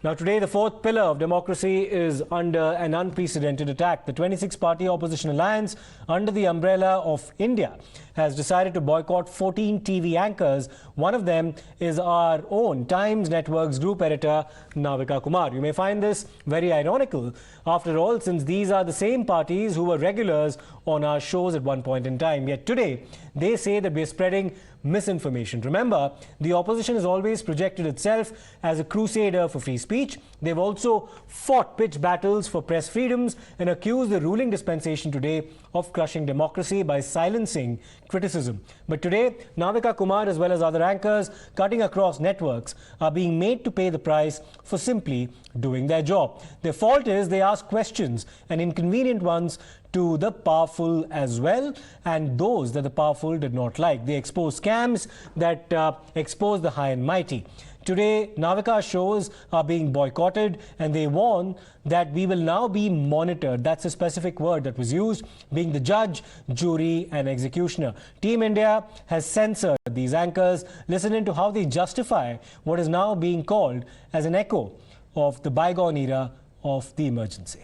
Now today, the fourth pillar of democracy is under an unprecedented attack. The 26-party opposition alliance under the umbrella of India has decided to boycott 14 TV anchors. One of them is our own Times Networks group editor, Navika Kumar. You may find this very ironical, after all, since these are the same parties who were regulars on our shows at one point in time. Yet today, they say that we're spreading misinformation. Remember, the opposition has always projected itself as a crusader for free speech. They've also fought pitched battles for press freedoms and accused the ruling dispensation today of crushing democracy by silencing criticism. But today, Navika Kumar as well as other anchors cutting across networks are being made to pay the price for simply doing their job. Their fault is they ask questions, and inconvenient ones, to the powerful as well, and those that the powerful did not like. They expose scams that expose the high and mighty. Today, Navika's shows are being boycotted, and they warn that we will now be monitored. That's a specific word that was used, being the judge, jury and executioner. Team India has censored these anchors. Listen into how they justify what is now being called as an echo of the bygone era of the emergency.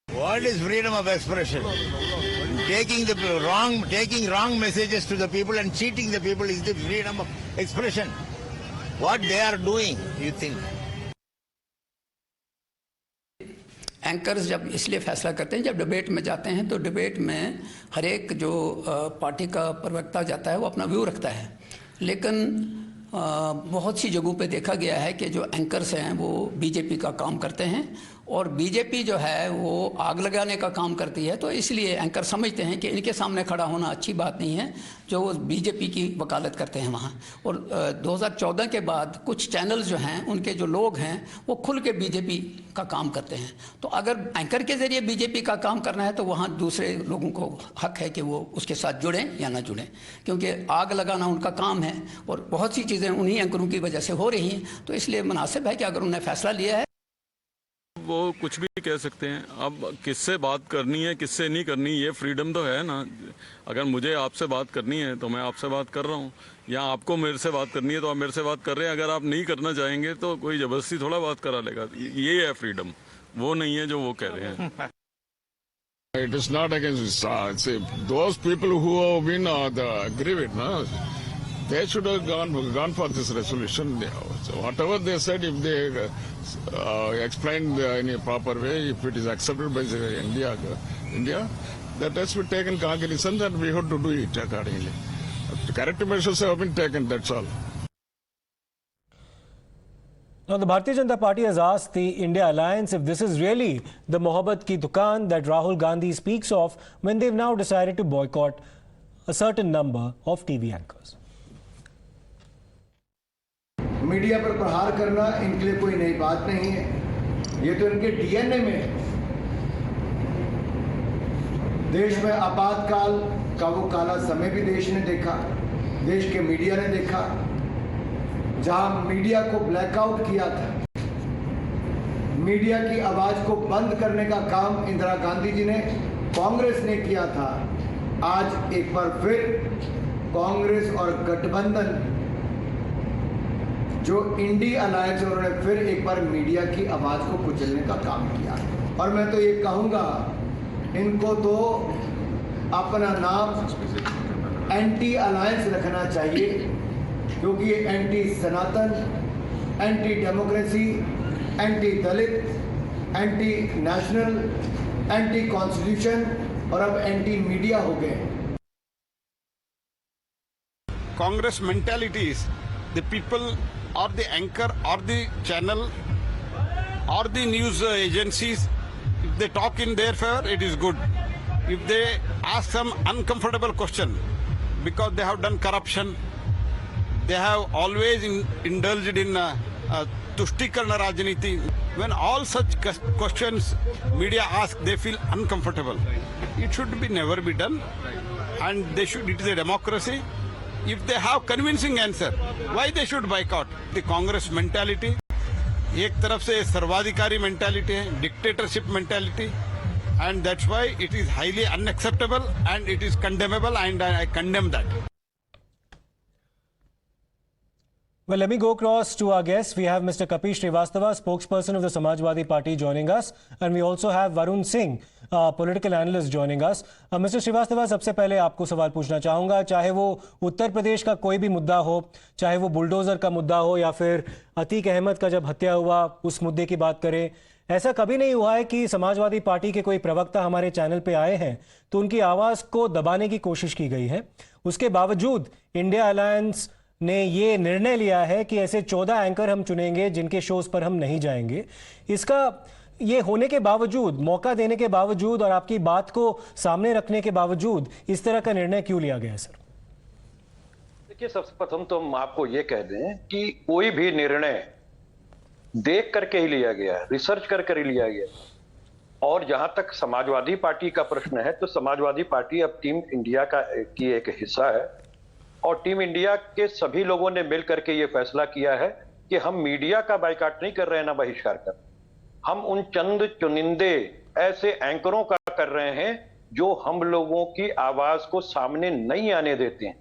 What is freedom of expression? Taking wrong messages to the people and cheating the people is the freedom of expression. What they are doing, you think? Anchors जब इसलिए फैसला करते हैं, जब debate में जाते हैं तो डिबेट में हर एक जो पार्टी का प्रवक्ता जाता है वो अपना व्यू रखता है, लेकिन बहुत सी जगहों पे देखा गया है कि जो एंकर्स हैं वो बीजेपी का काम करते हैं और बीजेपी जो है वो आग लगाने का काम करती है। तो इसलिए एंकर समझते हैं कि इनके सामने खड़ा होना अच्छी बात नहीं है जो वो बीजेपी की वकालत करते हैं वहाँ। और 2014 के बाद कुछ चैनल्स जो हैं उनके जो लोग हैं वो खुल के बीजेपी का काम करते हैं। तो अगर एंकर के ज़रिए बीजेपी का काम करना है तो वहाँ दूसरे लोगों को हक है कि वो उसके साथ जुड़ें या ना जुड़ें, क्योंकि आग लगाना उनका काम है और बहुत सी चीज़ें उन्हीं एंकरों की वजह से हो रही हैं। तो इसलिए मुनासिब है कि अगर उन्होंने फैसला लिया है, वो कुछ भी कह सकते हैं। अब किससे बात करनी है किससे नहीं करनी, ये फ्रीडम तो है ना। अगर मुझे आपसे बात करनी है तो मैं आपसे बात कर रहा हूँ, या आपको मेरे से बात करनी है तो आप मेरे से बात कर रहे हैं। अगर आप नहीं करना चाहेंगे तो कोई जबरदस्ती थोड़ा बात करा लेगा। ये है फ्रीडम, वो नहीं है जो वो कह रहे हैं। It is not against those people who have been aggrieved, no? They should have gone for this resolution. So whatever they said, if they explained in a proper way, if it is accepted by India, that has been taken cognizance and we have to do it accordingly. Corrective measures have been taken, that's all. Now, the Bharatiya Janata Party has asked the India Alliance if this is really the Mohabbat ki dukaan that Rahul Gandhi speaks of when they've now decided to boycott a certain number of TV anchors. Media पर प्रहार करना इनके लिए कोई नई बात नहीं है, ये तो इनके डीएनए में है। देश में आपातकाल का वो काला समय भी देश ने देखा, देश के मीडिया ने देखा, जहां मीडिया को ब्लैकआउट किया था। मीडिया की आवाज को बंद करने का काम इंदिरा गांधी जी ने, कांग्रेस ने किया था। आज एक बार फिर कांग्रेस और गठबंधन जो इंडिया अलायंस, उन्होंने फिर एक बार मीडिया की आवाज को कुचलने का काम किया। और मैं तो ये कहूँगा, इनको तो अपना नाम एंटी अलायंस रखना चाहिए, क्योंकि ये एंटी सनातन, एंटी डेमोक्रेसी, एंटी दलित, एंटी नेशनल, एंटी कॉन्स्टिट्यूशन और अब एंटी मीडिया हो गए। Congress mentality is the people or the anchor or the channel or the news agencies, if they talk in their favor, it is good. If they ask some uncomfortable question because they have done corruption, they have always indulged in tushtikarna rajniti. When all such questions media ask, they feel uncomfortable. It should be never be done, and they should. It is a democracy. If they have convincing answer, why they should boycott? The Congress mentality, एक तरफ से Sarbadhikari mentality है, dictatorship mentality, and that's why it is highly unacceptable and it is condemnable, and I condemn that. Well, let me go across to our guests. We have Mr. Kapish Srivastava, spokesperson of the Samajwadi Party, joining us, and we also have Varun Singh, political analyst, joining us. Mr. Srivastava, सबसे पहले आपको सवाल पूछना चाहूँगा, चाहे वो उत्तर प्रदेश का कोई भी मुद्दा हो, चाहे वो बुलडोजर का मुद्दा हो या फिर अतीक अहमद का जब हत्या हुआ उस मुद्दे की बात करें, ऐसा कभी नहीं हुआ है कि समाजवादी पार्टी के कोई प्रवक्ता हमारे चैनल पे आए हैं तो उनकी आवाज़ को दबाने की कोशिश की गई है। उसके बावजूद इंडिया अलायंस ने ये निर्णय लिया है कि ऐसे 14 एंकर हम चुनेंगे जिनके शोज पर हम नहीं जाएंगे। इसका ये होने के बावजूद, मौका देने के बावजूद और आपकी बात को सामने रखने के बावजूद इस तरह का निर्णय क्यों लिया गया है सर? देखिए, सबसे प्रथम तो हम आपको ये कह दें कि कोई भी निर्णय देख करके ही लिया गया है, रिसर्च करके ही लिया गया है। और जहां तक समाजवादी पार्टी का प्रश्न है तो समाजवादी पार्टी अब टीम इंडिया की एक हिस्सा है और टीम इंडिया के सभी लोगों ने मिल करके ये फैसला किया है कि हम मीडिया का बायकॉट नहीं कर रहे हैं, ना बहिष्कार कर, हम उन चंद चुनिंदे ऐसे एंकरों का कर रहे हैं जो हम लोगों की आवाज को सामने नहीं आने देते हैं।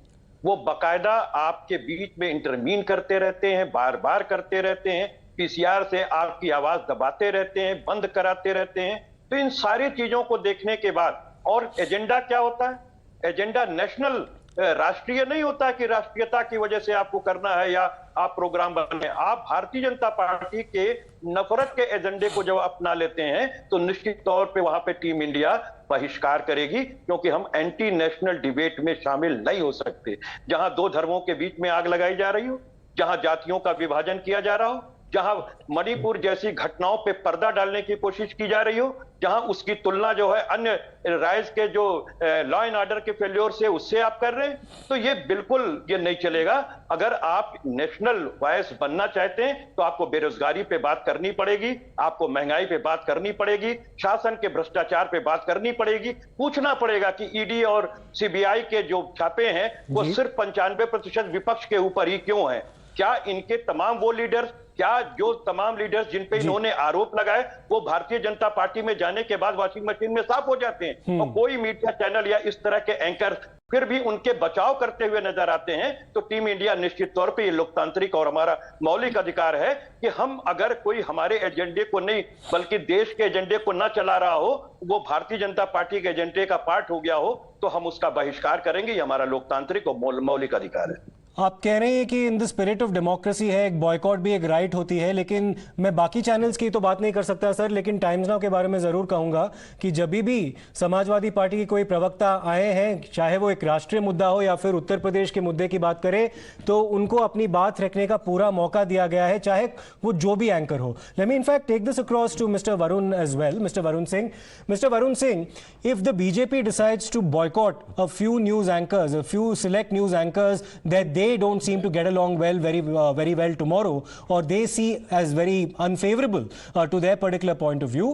वो बाकायदा आपके बीच में इंटरमीन करते रहते हैं, बार बार करते रहते हैं, पीसीआर से आपकी आवाज दबाते रहते हैं, बंद कराते रहते हैं। तो इन सारी चीजों को देखने के बाद, और एजेंडा क्या होता है? एजेंडा नेशनल, राष्ट्रीय नहीं होता कि राष्ट्रीयता की वजह से आपको करना है या आप प्रोग्राम बने। आप भारतीय जनता पार्टी के नफरत के एजेंडे को जब अपना लेते हैं तो निश्चित तौर पे वहां पे टीम इंडिया बहिष्कार करेगी, क्योंकि हम एंटी नेशनल डिबेट में शामिल नहीं हो सकते। जहां दो धर्मों के बीच में आग लगाई जा रही हो, जहां जातियों का विभाजन किया जा रहा हो, जहां मणिपुर जैसी घटनाओं पे पर्दा डालने की कोशिश की जा रही हो, जहां उसकी तुलना जो है अन्य राइज के जो लॉ एंड ऑर्डर के फेल्योर से उससे आप कर रहे हैं, तो ये बिल्कुल ये नहीं चलेगा। अगर आप नेशनल वॉइस बनना चाहते हैं तो आपको बेरोजगारी पे बात करनी पड़ेगी, आपको महंगाई पे बात करनी पड़ेगी, शासन के भ्रष्टाचार पे बात करनी पड़ेगी, पूछना पड़ेगा कि ईडी और सीबीआई के जो छापे हैं वो सिर्फ 95% विपक्ष के ऊपर ही क्यों है? क्या इनके तमाम वो लीडर्स, क्या जो तमाम लीडर्स जिन पे इन्होंने आरोप लगाए वो भारतीय जनता पार्टी में जाने के बाद वॉशिंग मशीन में साफ हो जाते हैं? और कोई मीडिया चैनल या इस तरह के एंकर फिर भी उनके बचाव करते हुए नजर आते हैं, तो टीम इंडिया निश्चित तौर पे ये लोकतांत्रिक और हमारा मौलिक अधिकार है कि हम अगर कोई हमारे एजेंडे को नहीं बल्कि देश के एजेंडे को ना चला रहा हो, वो भारतीय जनता पार्टी के एजेंडे का पार्ट हो गया हो, तो हम उसका बहिष्कार करेंगे। ये हमारा लोकतांत्रिक और मौलिक अधिकार है। आप कह रहे हैं कि in the spirit of democracy है, एक बॉयकॉट भी एक राइट होती है, लेकिन मैं बाकी चैनल्स की तो बात नहीं कर सकता सर, लेकिन टाइम्स नाउ के बारे में जरूर कहूंगा कि जब भी समाजवादी पार्टी के कोई प्रवक्ता आए हैं, चाहे वो एक राष्ट्रीय मुद्दा हो या फिर उत्तर प्रदेश के मुद्दे की बात करें, तो उनको अपनी बात रखने का पूरा मौका दिया गया है, चाहे वो जो भी एंकर हो। Let me in fact take this across to mister Varun as well, mister Varun Singh. Mister Varun Singh, if the BJP decides to boycott a few news anchors, a few select news anchors that they don't seem to get along very well tomorrow, or they see as very unfavorable to their particular point of view,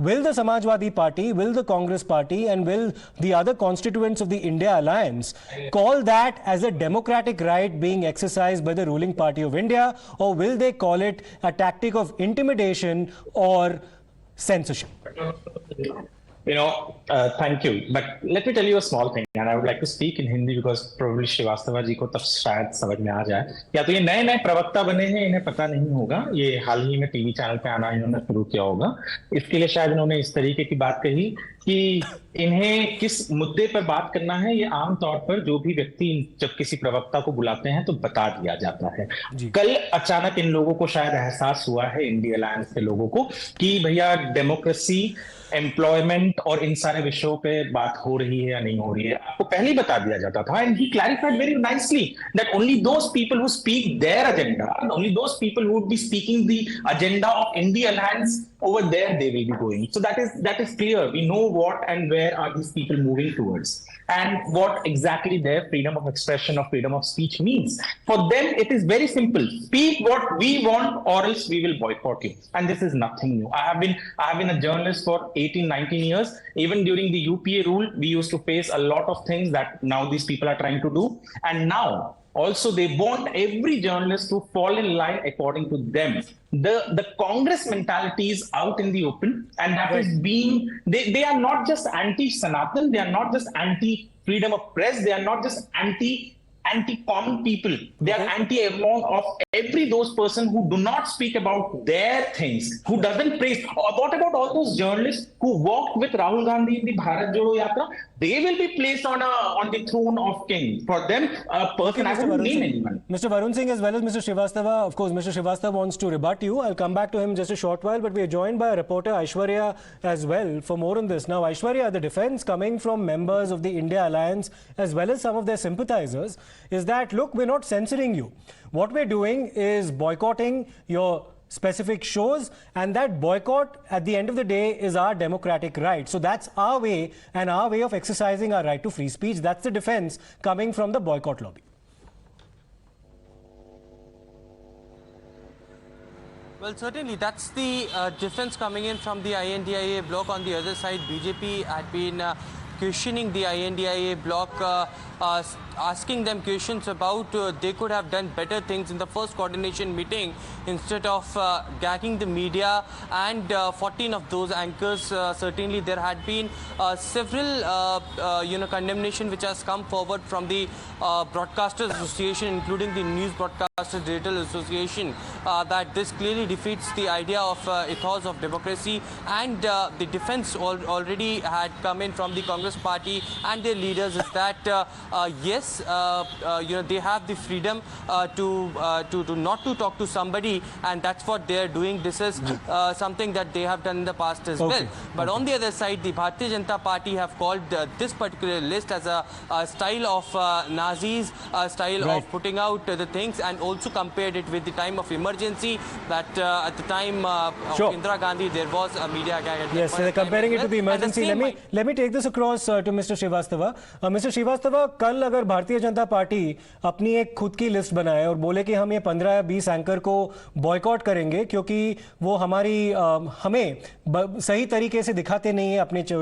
will the Samajwadi Party, will the Congress Party, and will the other constituents of the India Alliance call that as a democratic right being exercised by the ruling party of India, or will they call it a tactic of intimidation or censorship? Thank you. But let me tell you a small thing, and I would like to speak in Hindi because probably Srivastava ji को तब शायद समझ में आ जाए। या तो ये नए नए प्रवक्ता बने हैं, इन्हें पता नहीं होगा, ये हाल ही में टीवी चैनल पे आना इन्होंने शुरू किया होगा, इसके लिए शायद इन्होंने इस तरीके की बात कही कि इन्हें किस मुद्दे पर बात करना है। ये आमतौर पर जो भी व्यक्ति जब किसी प्रवक्ता को बुलाते हैं तो बता दिया जाता है। कल अचानक इन लोगों को शायद एहसास हुआ है, इंडिया अलायंस के लोगों को, कि भैया डेमोक्रेसी, एम्प्लॉयमेंट और इन सारे विषयों पे बात हो रही है या नहीं हो रही है। आपको पहले ही बता दिया जाता था, and he clarified very nicely that only those people who speak their agenda, only those people who would be speaking the agenda of India alliance, over there they will be going. So that is clear. We know what and where are these people moving towards, and what exactly their freedom of expression or freedom of speech means. For them it is very simple: speak what we want or else we will boycott you. And this is nothing new. I have been a journalist for 18-19 years. Even during the UPA rule we used to face a lot of things that now these people are trying to do, and now also they want every journalist to fall in line according to them. The Congress mentality is out in the open, and that is being, they are not just anti-Sanatan, they are not just anti-freedom of press, they are not just anti-common people. They are anti-among of every those person who do not speak about their things, who doesn't praise. What about all those journalists who walked with Rahul Gandhi in the Bharat Jodo Yatra? They will be placed on the throne of king. For them, a person, I wouldn't name anyone. Mr. Varun Singh as well as Mr. Srivastava. Of course, Mr. Srivastava wants to rebut you. I'll come back to him just a short while, but we are joined by a reporter, Aishwarya, as well, for more on this. Now, Aishwarya, the defense coming from members of the India Alliance, as well as some of their sympathizers, is that, look, we're not censoring you. What we're doing is boycotting your specific shows, and that boycott at the end of the day is our democratic right. So that's our way, and our way of exercising our right to free speech. That's the defense coming from the boycott lobby. Well, certainly that's the defense coming in from the INDIA bloc. On the other side, BJP had been questioning the INDIA bloc, asking them questions about they could have done better things in the first coordination meeting instead of gagging the media and 14 of those anchors. Certainly there had been several condemnation which has come forward from the Broadcasters Association, including the News Broadcasters Digital Association, that this clearly defeats the idea of ethos of democracy, and the defense already had come in from the Congress party and their leaders is that yes, they have the freedom to not to talk to somebody, and that's what they are doing. This is something that they have done in the past as well. But on the other side, the Bharatiya Janata Party have called this particular list as a style of Nazis, a style of putting out the things, and also compared it with the time of emergency that at the time of Indira Gandhi there was a media gag. Yes, they're comparing it to the emergency. Let me take this across to Mr. Srivastava. Mr. Srivastava, कल अगर Bharatiya Janata party अपनी एक खुद की list बनाए और बोले कि हम ये 15 या 20 एंकर को बॉयकॉट करेंगे क्योंकि वो हमें सही तरीके से दिखाते नहीं है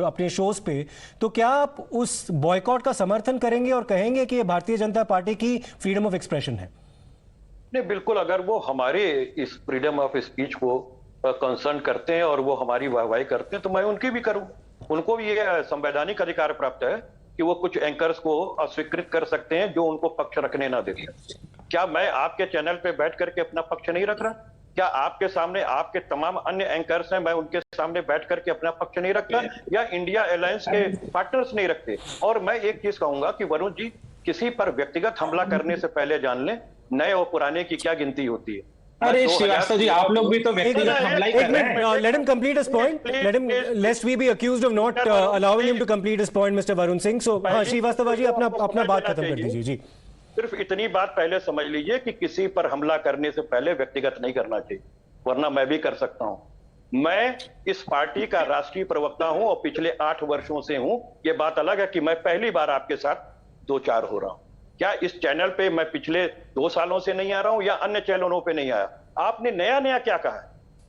अपने शोज पे, तो क्या आप उस बॉयकॉट का समर्थन करेंगे और कहेंगे कि ये भारतीय जनता पार्टी की फ्रीडम ऑफ एक्सप्रेशन है? नहीं, बिल्कुल। अगर वो हमारे इस फ्रीडम ऑफ स्पीच को कंसर्न करते हैं और वो हमारी वाहवाही करते हैं तो मैं उनकी भी करूं। उनको भी ये संवैधानिक अधिकार प्राप्त है कि वो कुछ एंकर्स को अस्वीकृत कर सकते हैं जो उनको पक्ष रखने ना देते। क्या मैं आपके चैनल पे बैठ करके अपना पक्ष नहीं रख रहा? क्या आपके सामने आपके तमाम अन्य एंकर्स हैं, मैं उनके सामने बैठ करके अपना पक्ष नहीं रखता? या इंडिया अलायंस के पार्टनर्स नहीं रखते? और मैं एक चीज कहूंगा कि वरुण जी, किसी पर व्यक्तिगत हमला करने से पहले जान लें नए और पुराने की क्या गिनती होती है। अरे श्रीवास्तव जी, आप लोग भी तो व्यक्तिगत हमला ही कर रहे हैं। Let him complete his point. Lest we be accused of not allowing him to complete his point, Mr. Varun Singh. So, Srivastava ji अपना बात खत्म कर दीजिए जी। सिर्फ इतनी बात पहले समझ लीजिए कि किसी पर हमला करने से पहले व्यक्तिगत नहीं करना चाहिए, वरना मैं भी कर सकता हूं। मैं इस पार्टी का राष्ट्रीय प्रवक्ता हूं और पिछले 8 वर्षों से हूं। ये बात अलग है कि मैं पहली बार आपके साथ 2-4 हो रहा हूं। क्या इस चैनल पे मैं पिछले 2 सालों से नहीं आ रहा हूं या अन्य चैनलों पे नहीं आया? आपने नया क्या कहा,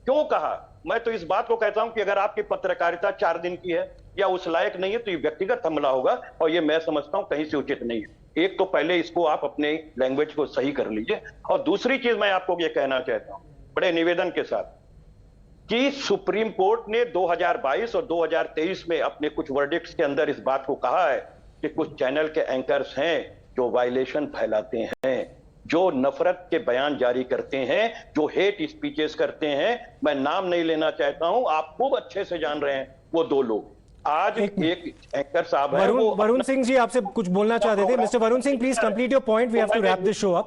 क्यों कहा? मैं तो इस बात को कहता हूं कि अगर आपकी पत्रकारिता 4 दिन की है या उस लायक नहीं है तो ये व्यक्तिगत हमला होगा, और ये मैं समझता हूं कहीं से उचित नहीं है। एक तो पहले इसको आप अपने लैंग्वेज को सही कर लीजिए, और दूसरी चीज मैं आपको ये कहना चाहता हूं बड़े निवेदन के साथ कि सुप्रीम कोर्ट ने 2022 और 2023 में अपने कुछ वर्डिक्ट्स के अंदर इस बात को कहा है कि कुछ चैनल के एंकर्स हैं जो वायलेशन फैलाते हैं, जो नफरत के बयान जारी करते हैं, जो हेट स्पीचेस करते हैं। मैं नाम नहीं लेना चाहता हूं, आप खूब अच्छे से जान रहे हैं वो 2 लोग। आज एक एंकर साहब है, वरुण सिंह जी आपसे कुछ बोलना चाहते थे। Mister Varun Singh, please complete your point, we have to wrap this show up.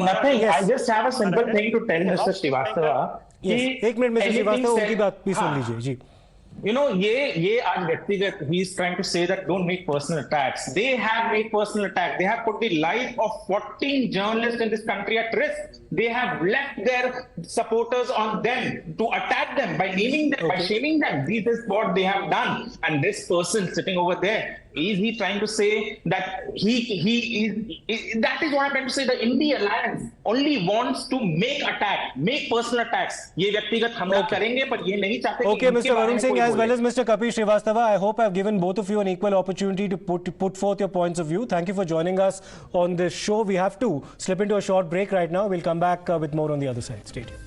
Nothing, I just have a simple thing to tell Mr. Srivastava। एक मिनट मिस्टर श्रीवास्तव, उनकी बात भी सुन लीजिए जी। You know, ये आज व्यक्तिगत, he is trying to say that don't make personal attacks. They have made personal attack. They have put the life of 14 journalists in this country at risk. They have left their supporters on them to attack them by naming them, by shaming them. This is what they have done. And this person sitting over there, is he trying to say that that is what I'm trying to say. The India Alliance only wants to make personal attacks. ये व्यक्तिगत हमला करेंगे, पर ये नहीं चाहते। Okay, Mr. Varun Singh, as well as Mr. Kapil Srivastava, I hope I've given both of you an equal opportunity to put forth your points of view. Thank you for joining us on this show. We have to slip into a short break right now. We'll come back with more on the other side. Stay tuned.